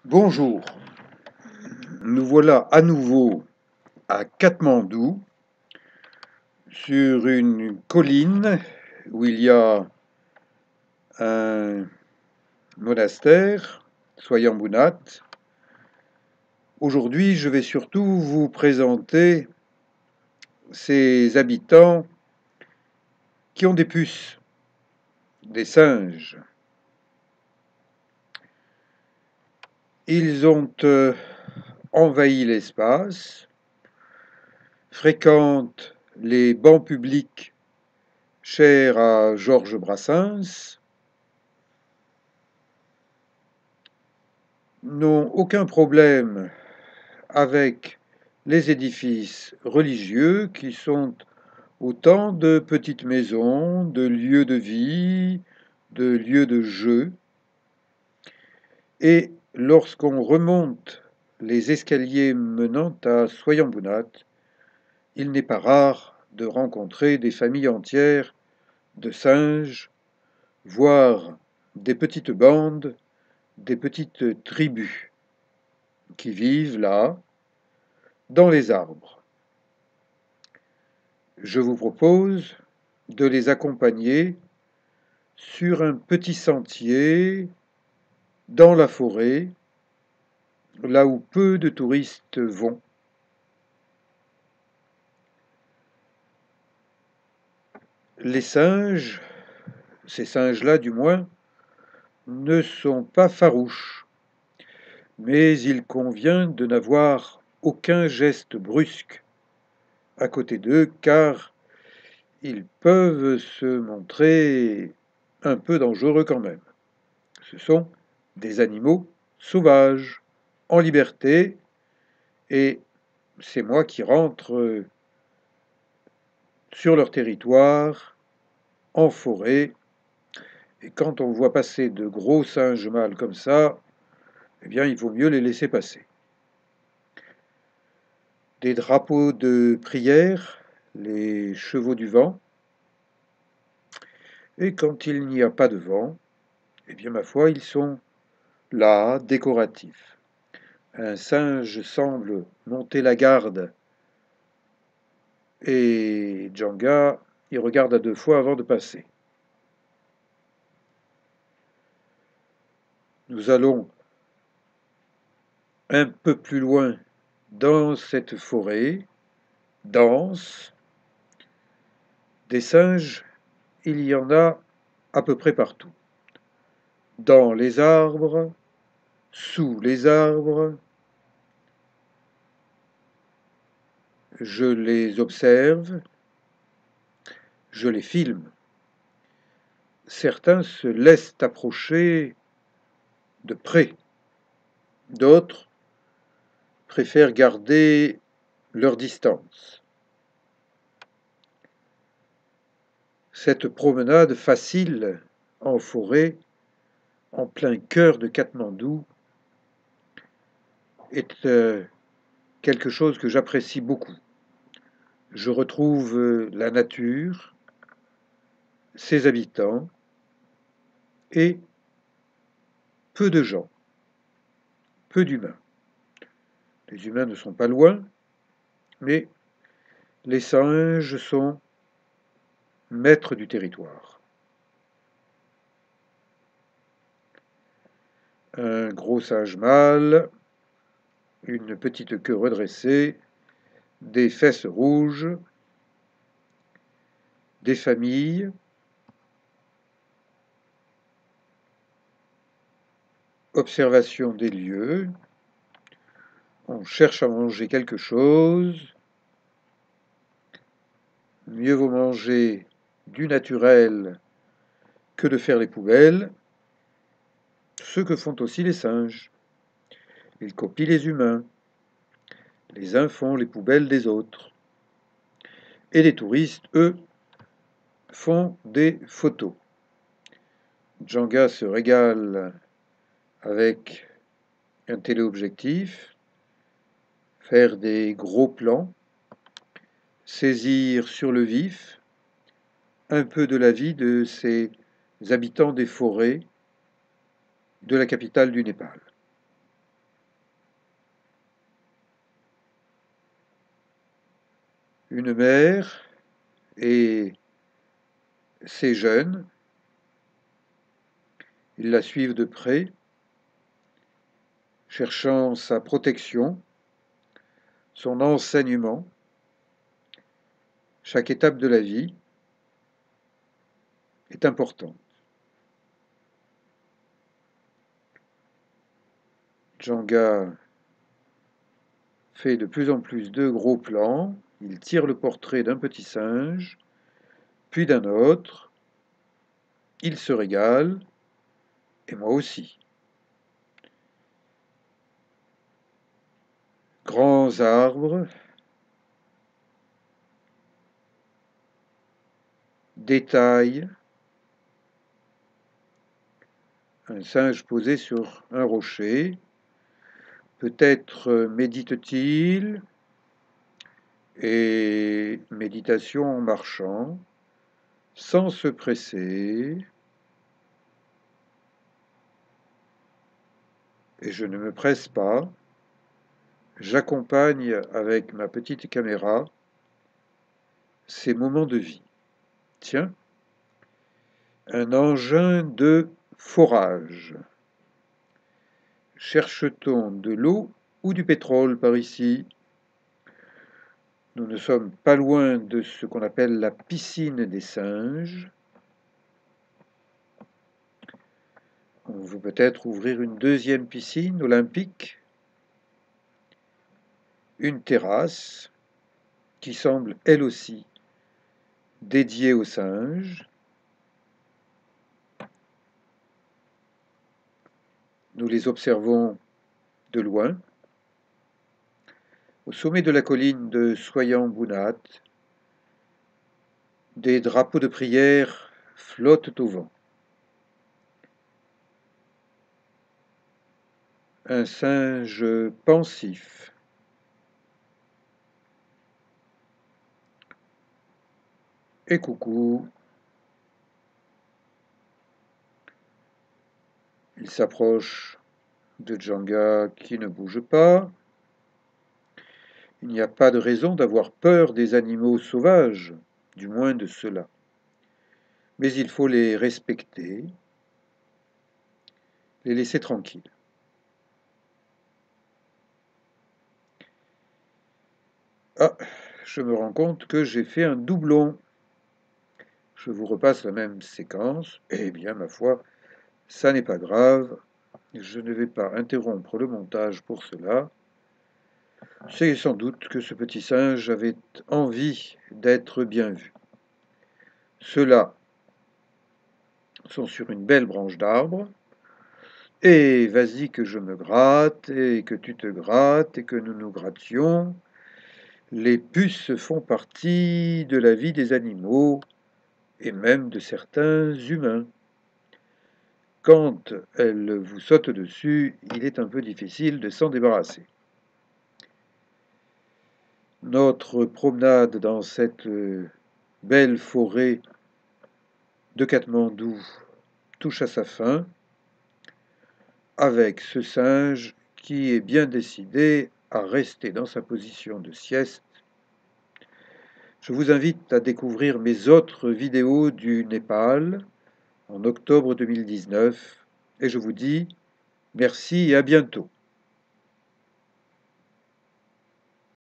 Bonjour, nous voilà à nouveau à Katmandou, sur une colline où il y a un monastère, Swayambunat. Aujourd'hui, je vais surtout vous présenter ses habitants qui ont des puces, des singes. Ils ont envahi l'espace, fréquentent les bancs publics chers à Georges Brassens, n'ont aucun problème avec les édifices religieux qui sont autant de petites maisons, de lieux de vie, de lieux de jeu. Et lorsqu'on remonte les escaliers menant à Soyambunat, il n'est pas rare de rencontrer des familles entières de singes, voire des petites bandes, des petites tribus qui vivent là, dans les arbres. Je vous propose de les accompagner sur un petit sentier dans la forêt, là où peu de touristes vont. Les singes, ces singes-là du moins, ne sont pas farouches, mais il convient de n'avoir aucun geste brusque à côté d'eux, car ils peuvent se montrer un peu dangereux quand même. Ce sont des animaux sauvages, en liberté, et c'est moi qui rentre sur leur territoire, en forêt, et quand on voit passer de gros singes mâles comme ça, eh bien il vaut mieux les laisser passer. Des drapeaux de prière, les chevaux du vent, et quand il n'y a pas de vent, eh bien ma foi, ils sont là, décoratifs. Un singe semble monter la garde, et Djanga, il regarde à deux fois avant de passer. Nous allons un peu plus loin dans cette forêt dense. Des singes, il y en a à peu près partout. Dans les arbres, sous les arbres, je les observe, je les filme. Certains se laissent approcher de près, d'autres préfèrent garder leur distance. Cette promenade facile en forêt, en plein cœur de Katmandou, est quelque chose que j'apprécie beaucoup. Je retrouve la nature, ses habitants et peu de gens, peu d'humains. Les humains ne sont pas loin, mais les singes sont maîtres du territoire. Un gros singe mâle, une petite queue redressée, des fesses rouges, des familles, observation des lieux, on cherche à manger quelque chose, mieux vaut manger du naturel que de faire les poubelles, ce que font aussi les singes. Ils copient les humains, les uns font les poubelles des autres. Et les touristes, eux, font des photos. Djanga se régale avec un téléobjectif, faire des gros plans, saisir sur le vif un peu de la vie de ces habitants des forêts de la capitale du Népal. Une mère et ses jeunes, ils la suivent de près, cherchant sa protection, son enseignement, chaque étape de la vie est importante. Djanga fait de plus en plus de gros plans, il tire le portrait d'un petit singe, puis d'un autre, il se régale, et moi aussi. Grands arbres, détails, un singe posé sur un rocher, peut-être médite-t-il, et méditation en marchant, sans se presser, et je ne me presse pas, j'accompagne avec ma petite caméra ces moments de vie. Tiens, un engin de forage. Cherche-t-on de l'eau ou du pétrole par ici? Nous ne sommes pas loin de ce qu'on appelle la piscine des singes. On veut peut-être ouvrir une deuxième piscine olympique, une terrasse qui semble elle aussi dédiée aux singes. Nous les observons de loin. Au sommet de la colline de Soyambounat, des drapeaux de prière flottent au vent. Un singe pensif. Et coucou. Il s'approche de Djanga qui ne bouge pas. Il n'y a pas de raison d'avoir peur des animaux sauvages, du moins de ceux-là. Mais il faut les respecter, les laisser tranquilles. Ah, je me rends compte que j'ai fait un doublon. Je vous repasse la même séquence. Eh bien, ma foi, ça n'est pas grave. Je ne vais pas interrompre le montage pour cela. C'est sans doute que ce petit singe avait envie d'être bien vu. Ceux-là sont sur une belle branche d'arbre. Et vas-y que je me gratte, et que tu te grattes, et que nous nous grattions. Les puces font partie de la vie des animaux, et même de certains humains. Quand elles vous sautent dessus, il est un peu difficile de s'en débarrasser. Notre promenade dans cette belle forêt de Katmandou touche à sa fin, avec ce singe qui est bien décidé à rester dans sa position de sieste. Je vous invite à découvrir mes autres vidéos du Népal en octobre 2019 et je vous dis merci et à bientôt.